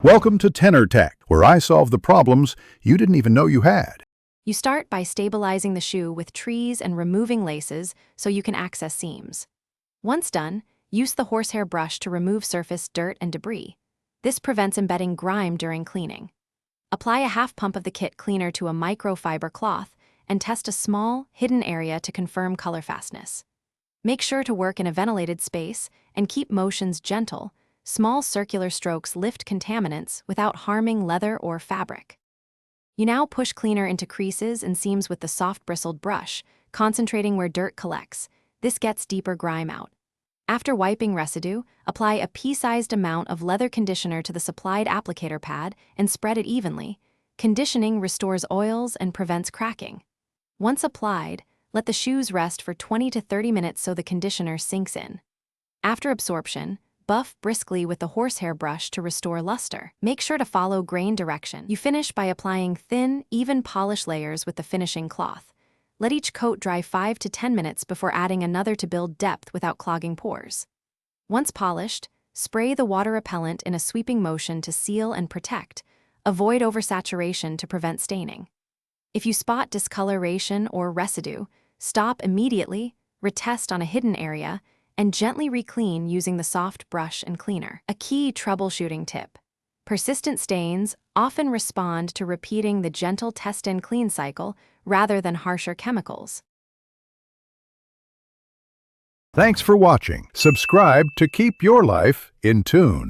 Welcome to Tenor Tech, where I solve the problems you didn't even know you had. You start by stabilizing the shoe with trees and removing laces so you can access seams. Once done, use the horsehair brush to remove surface dirt and debris. This prevents embedding grime during cleaning. Apply a half pump of the kit cleaner to a microfiber cloth and test a small, hidden area to confirm color fastness. Make sure to work in a ventilated space and keep motions gentle. Small circular strokes lift contaminants without harming leather or fabric. You now push cleaner into creases and seams with the soft bristled brush, concentrating where dirt collects. This gets deeper grime out. After wiping residue, apply a pea-sized amount of leather conditioner to the supplied applicator pad and spread it evenly. Conditioning restores oils and prevents cracking. Once applied, let the shoes rest for 20 to 30 minutes so the conditioner sinks in. After absorption, buff briskly with the horsehair brush to restore luster. Make sure to follow grain direction. You finish by applying thin, even polish layers with the finishing cloth. Let each coat dry 5 to 10 minutes before adding another to build depth without clogging pores. Once polished, spray the water repellent in a sweeping motion to seal and protect. Avoid oversaturation to prevent staining. If you spot discoloration or residue, stop immediately, retest on a hidden area, and gently re-clean using the soft brush and cleaner. A key troubleshooting tip. Persistent stains often respond to repeating the gentle test and clean cycle rather than harsher chemicals. Thanks for watching. Subscribe to keep your life in tune.